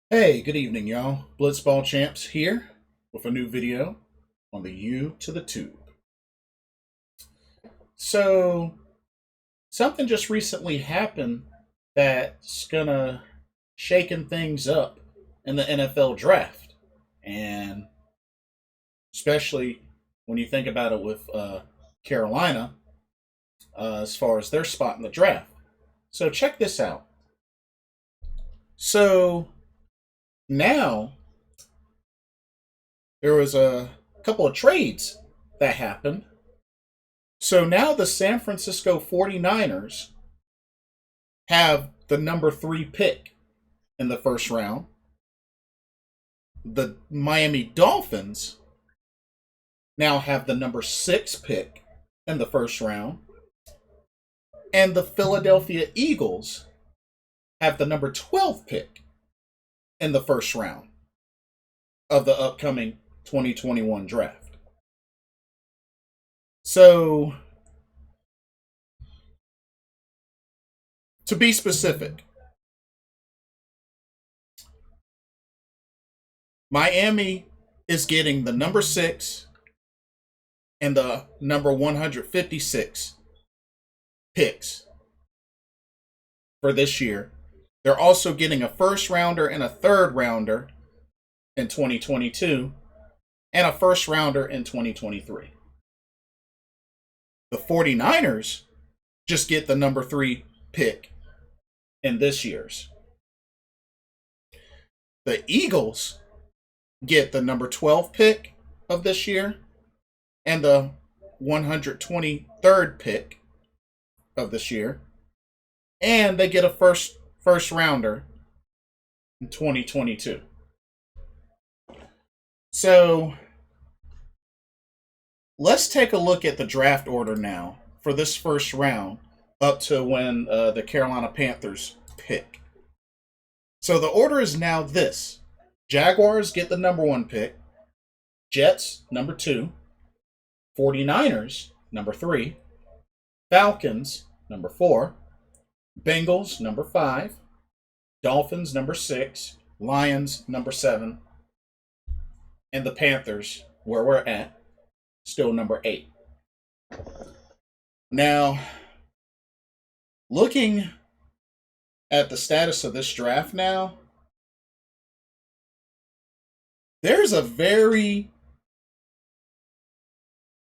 Hey, good evening, y'all. Blitzball Champs here with a new video on the U to the Tube. So, something just recently happened that's gonna shaking things up in the NFL draft, and especially when you think about it with Carolina as far as their spot in the draft. So, check this out. So now there was a couple of trades that happened. So now the San Francisco 49ers have the number 3 pick in the first round. The Miami Dolphins now have the number 6 pick in the first round. And the Philadelphia Eagles have the number 12 pick in the first round of the upcoming 2021 draft. So, to be specific, Miami is getting the number 6 and the number 156 picks for this year. They're also getting a first rounder and a third rounder in 2022 and a first rounder in 2023. The 49ers just get the number 3 pick in this year's. The Eagles get the number 12 pick of this year and the 123rd pick of this year. And they get a first rounder in 2022. So let's take a look at the draft order now for this first round up to when the Carolina Panthers pick. So the order is now this: Jaguars get the number 1 pick, Jets number 2, 49ers number 3, Falcons number 4, Bengals number 5, Dolphins number 6, Lions number 7, and the Panthers, where we're at, still number 8. Now, looking at the status of this draft now, there's a very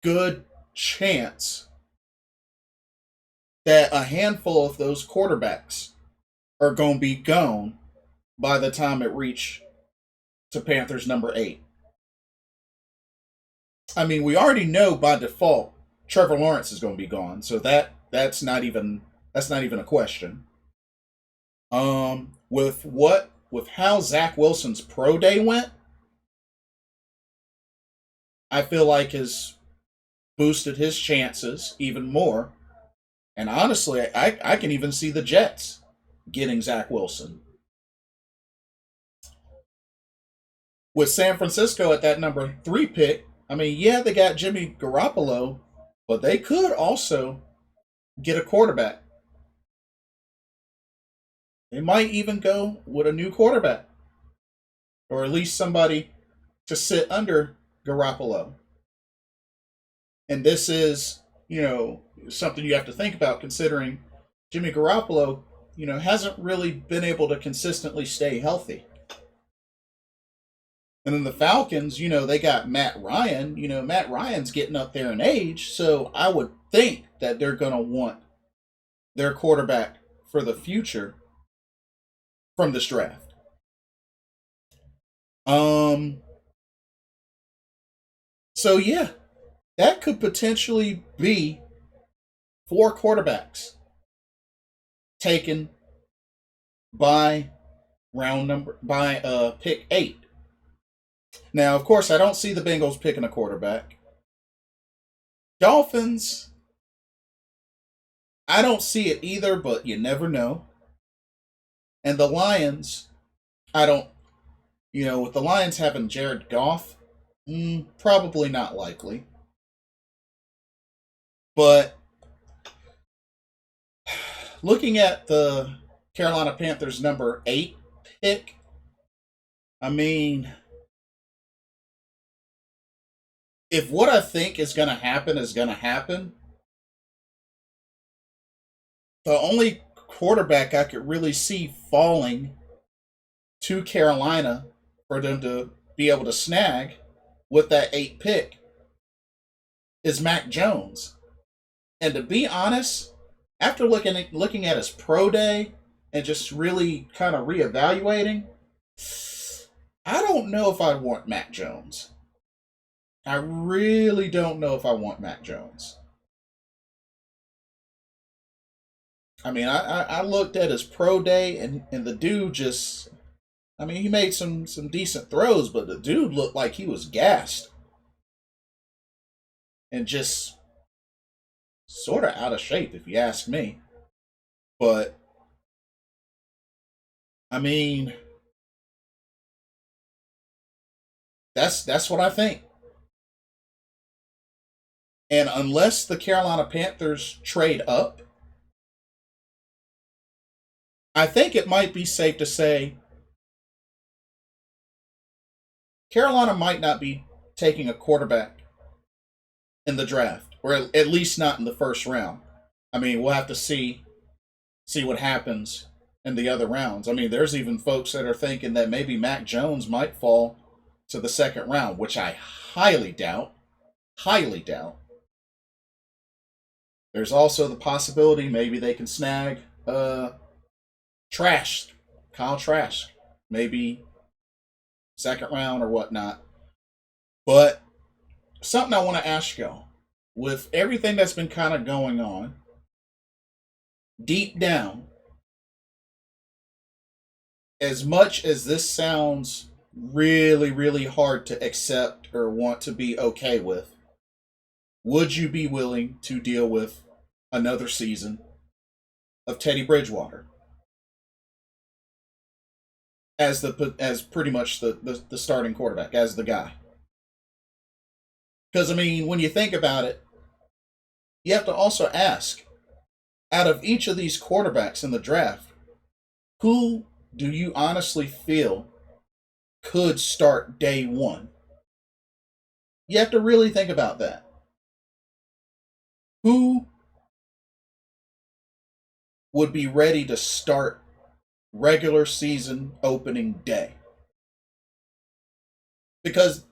good chance that a handful of those quarterbacks are going to be gone by the time it reach to Panthers number 8. I mean, we already know by default Trevor Lawrence is going to be gone, so that's not even a question. With how Zach Wilson's pro day went, I feel like has boosted his chances even more. And honestly, I can even see the Jets getting Zach Wilson. With San Francisco at that number 3 pick, I mean, yeah, they got Jimmy Garoppolo, but they could also get a quarterback. They might even go with a new quarterback, or at least somebody to sit under Garoppolo. And this is, something you have to think about considering Jimmy Garoppolo, hasn't really been able to consistently stay healthy. And then the Falcons, they got Matt Ryan. Matt Ryan's getting up there in age, so I would think that they're going to want their quarterback for the future from this draft. So yeah, that could potentially be 4 quarterbacks taken by pick 8. Now, of course, I don't see the Bengals picking a quarterback. Dolphins, I don't see it either, but you never know. And the Lions, I don't, with the Lions having Jared Goff, probably not likely. But looking at the Carolina Panthers number 8 pick, I mean, if what I think is going to happen is going to happen, the only quarterback I could really see falling to Carolina for them to be able to snag with that 8 pick is Mac Jones. And to be honest, after looking at his pro day and just really kind of reevaluating, I don't know if I want Mac Jones. I really don't know if I want Mac Jones. I mean, I looked at his pro day and the dude just, I mean, he made some decent throws, but the dude looked like he was gassed and just sort of out of shape, if you ask me. But I mean, that's what I think. And unless the Carolina Panthers trade up, I think it might be safe to say Carolina might not be taking a quarterback in the draft, or at least not in the first round. I mean, we'll have to see what happens in the other rounds. I mean, there's even folks that are thinking that maybe Mac Jones might fall to the second round, which I highly doubt. Highly doubt. There's also the possibility maybe they can snag Trask, Kyle Trask, maybe second round or whatnot. But something I want to ask y'all, with everything that's been kind of going on, deep down, as much as this sounds really, really hard to accept or want to be okay with, would you be willing to deal with another season of Teddy Bridgewater as pretty much the starting quarterback, as the guy? Because I mean, when you think about it, you have to also ask, out of each of these quarterbacks in the draft, who do you honestly feel could start day one? You have to really think about that. Who would be ready to start regular season opening day? Because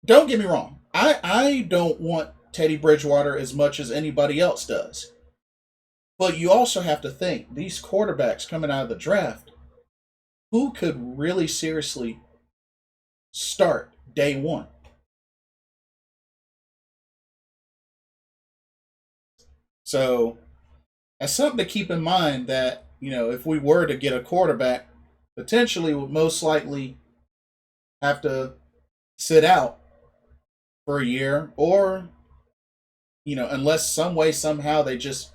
don't get me wrong, I don't want Teddy Bridgewater as much as anybody else does. But you also have to think, these quarterbacks coming out of the draft, who could really seriously start day one? So that's something to keep in mind, that, you know, if we were to get a quarterback, potentially would most likely have to sit out for a year, or, you know, unless some way, somehow they just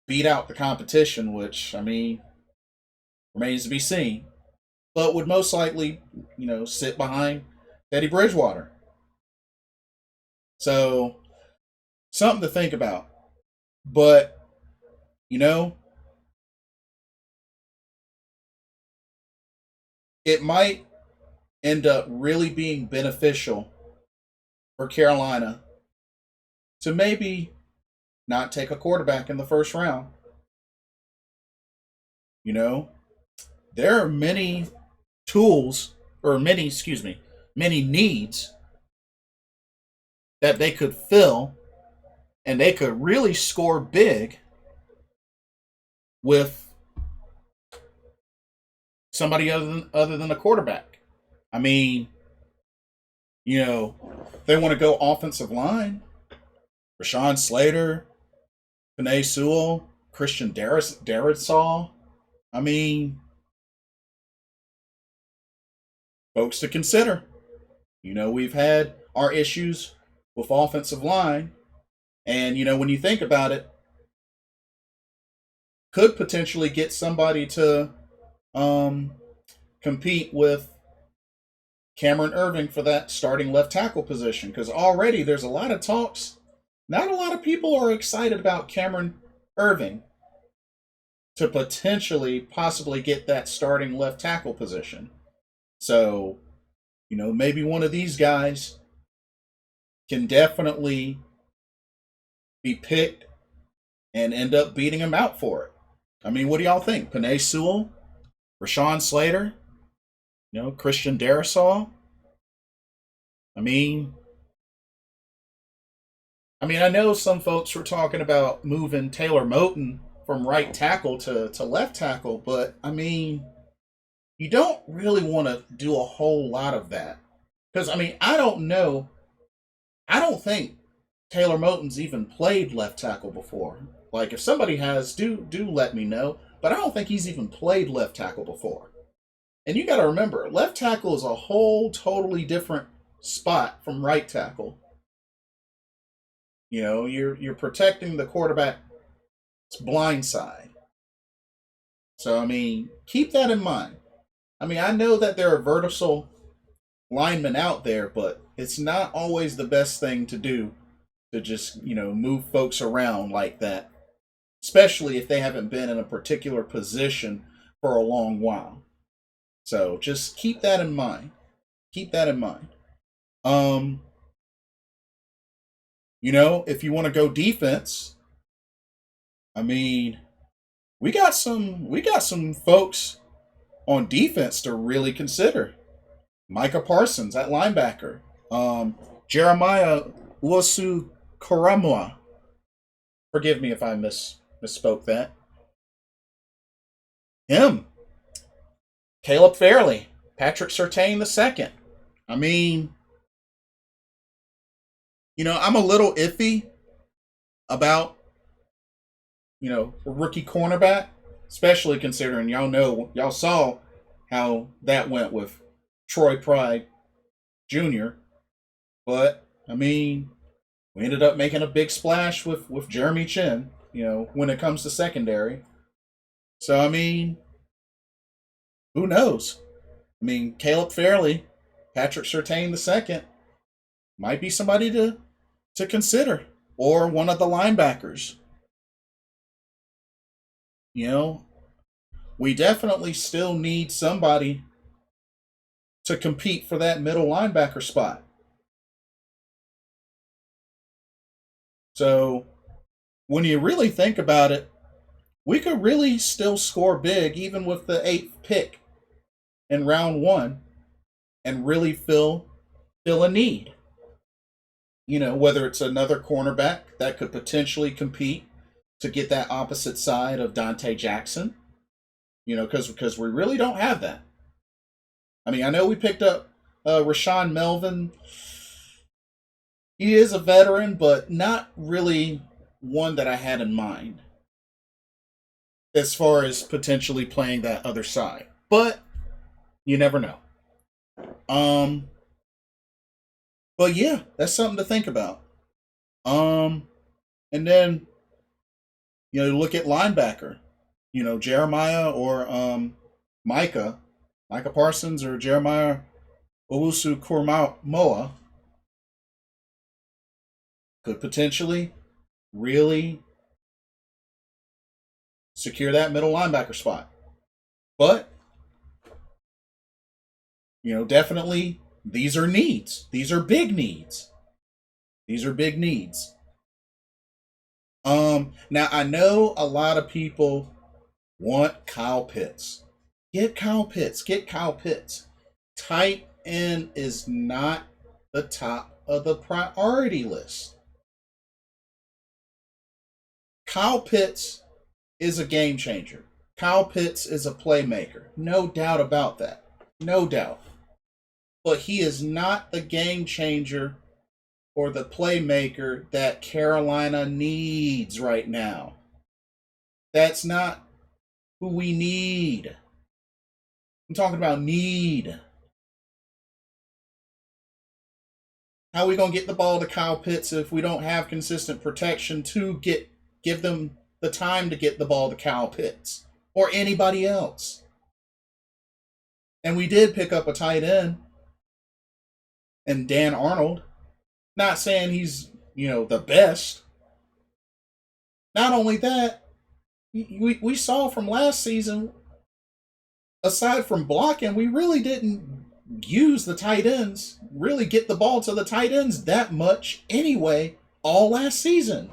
beat out the competition, which, I mean, remains to be seen, but would most likely, you know, sit behind Teddy Bridgewater. So, something to think about. But, you know, it might end up really being beneficial for Carolina to maybe not take a quarterback in the first round. You know, there are many tools, or many, excuse me, many needs that they could fill, and they could really score big with somebody other than a quarterback. I mean, you know, they want to go offensive line. Rashawn Slater, Panay Sewell, Christian Darrisaw. I mean, folks to consider. You know, we've had our issues with offensive line, and you know, when you think about it, could potentially get somebody to compete with Cameron Irving for that starting left tackle position, because already there's a lot of talks. Not a lot of people are excited about Cameron Irving to potentially, possibly get that starting left tackle position. So, maybe one of these guys can definitely be picked and end up beating him out for it. I mean, what do y'all think? Panay Sewell, Rashawn Slater, Christian Darrisaw. I mean, I know some folks were talking about moving Taylor Moton from right tackle to left tackle, but I mean, you don't really want to do a whole lot of that. Because, I don't know. I don't think Taylor Moton's even played left tackle before. Like, if somebody has, do let me know. But I don't think he's even played left tackle before. And you got to remember, left tackle is a whole totally different spot from right tackle. You're protecting the quarterback's blind side. So, keep that in mind. I know that there are vertical linemen out there, but it's not always the best thing to do to just, move folks around like that, especially if they haven't been in a particular position for a long while. So just keep that in mind. Keep that in mind. If you want to go defense, we got some folks on defense to really consider. Micah Parsons at linebacker. Jeremiah Uosu Koramua. Forgive me if I misspoke that. Him. Caleb Fairley. Patrick Surtain II. I'm a little iffy about, rookie cornerback, especially considering y'all saw how that went with Troy Pride Jr. But we ended up making a big splash with Jeremy Chin, when it comes to secondary. So who knows? Caleb Fairley, Patrick Surtain II might be somebody to consider, or one of the linebackers. We definitely still need somebody to compete for that middle linebacker spot. So, when you really think about it, we could really still score big even with the 8th pick in round 1 and really fill a need. Whether it's another cornerback that could potentially compete to get that opposite side of Dante Jackson, because we really don't have that. I know we picked up Rashawn Melvin. He is a veteran, but not really one that I had in mind as far as potentially playing that other side. But you never know. But yeah, that's something to think about. And then look at linebacker. Jeremiah or Micah Parsons or Jeremiah Owusu Koramoah could potentially really secure that middle linebacker spot. But, definitely these are needs. These are big needs. These are big needs. Now I know a lot of people want Kyle Pitts. Get Kyle Pitts. Get Kyle Pitts. Tight end is not the top of the priority list. Kyle Pitts is a game changer. Kyle Pitts is a playmaker. No doubt about that. No doubt. But he is not the game changer or the playmaker that Carolina needs right now. That's not who we need. I'm talking about need. How are we going to get the ball to Kyle Pitts if we don't have consistent protection to give them the time to get the ball to Kyle Pitts or anybody else? And we did pick up a tight end and Dan Arnold. Not saying he's, the best. Not only that, we saw from last season, aside from blocking, we really didn't use the tight ends, really get the ball to the tight ends that much anyway, all last season.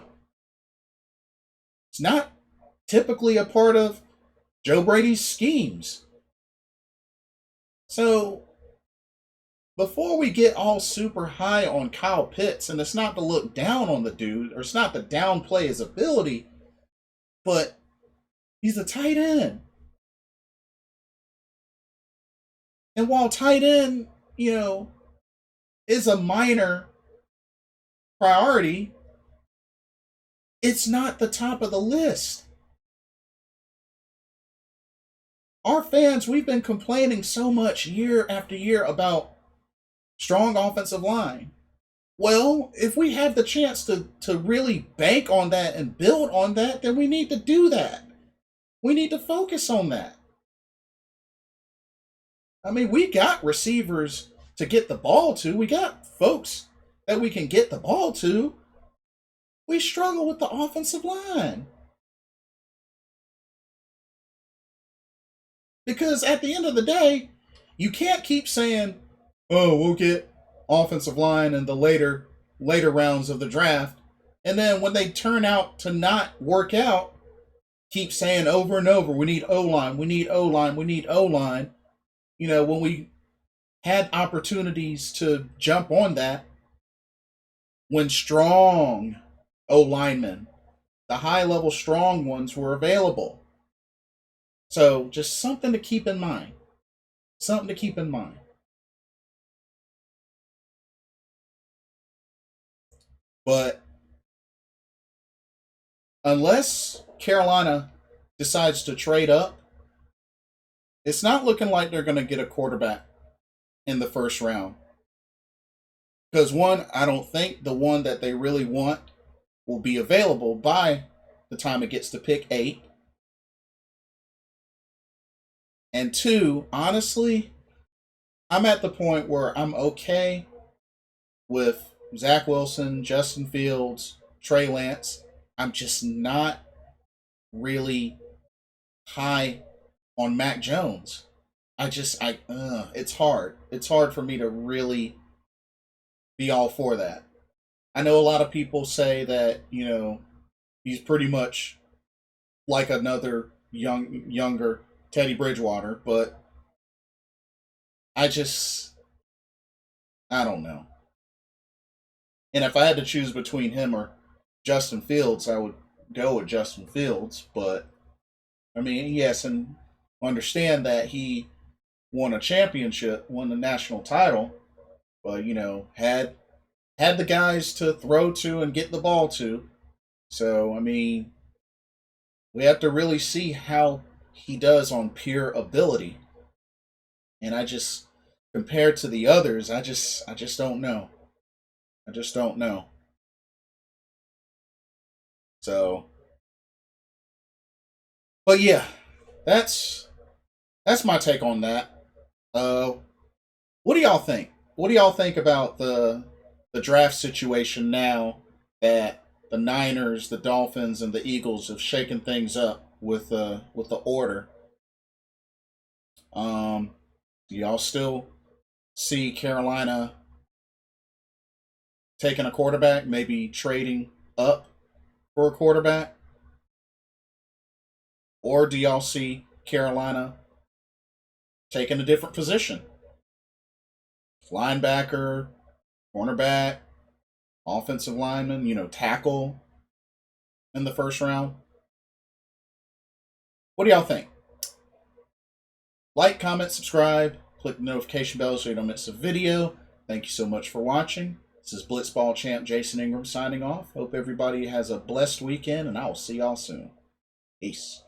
It's not typically a part of Joe Brady's schemes. So, before we get all super high on Kyle Pitts, and it's not to look down on the dude, or it's not to downplay his ability, but he's a tight end. And while tight end, is a minor priority, it's not the top of the list. Our fans, we've been complaining so much year after year about strong offensive line. Well, if we have the chance to really bank on that and build on that, then we need to do that. We need to focus on that. I mean, we got receivers to get the ball to. We got folks that we can get the ball to. We struggle with the offensive line. Because at the end of the day, you can't keep saying, oh, we'll get offensive line in the later rounds of the draft. And then when they turn out to not work out, keep saying over and over, we need O-line, we need O-line, we need O-line. When we had opportunities to jump on that, when strong O-linemen, the high-level strong ones were available. So just something to keep in mind. Something to keep in mind. But unless Carolina decides to trade up, it's not looking like they're going to get a quarterback in the first round. Because one, I don't think the one that they really want will be available by the time it gets to pick 8. And two, honestly, I'm at the point where I'm okay with Zach Wilson, Justin Fields, Trey Lance. I'm just not really high on Mac Jones. It's hard. It's hard for me to really be all for that. I know a lot of people say that, he's pretty much like another younger Teddy Bridgewater, but I don't know. And if I had to choose between him or Justin Fields, I would go with Justin Fields. But, I mean, yes, and understand that he won a championship, won the national title, but, had the guys to throw to and get the ball to. So, I mean, we have to really see how he does on pure ability. And compared to the others, I just don't know. I just don't know. So, but yeah, that's my take on that. What do y'all think? What do y'all think about the draft situation now that the Niners, the Dolphins, and the Eagles have shaken things up with the order? Do y'all still see Carolina taking a quarterback, maybe trading up for a quarterback? Or do y'all see Carolina taking a different position? Linebacker, cornerback, offensive lineman, tackle in the first round? What do y'all think? Like, comment, subscribe, click the notification bell so you don't miss a video. Thank you so much for watching. This is Blitzball Champ Jason Ingram signing off. Hope everybody has a blessed weekend, and I will see y'all soon. Peace.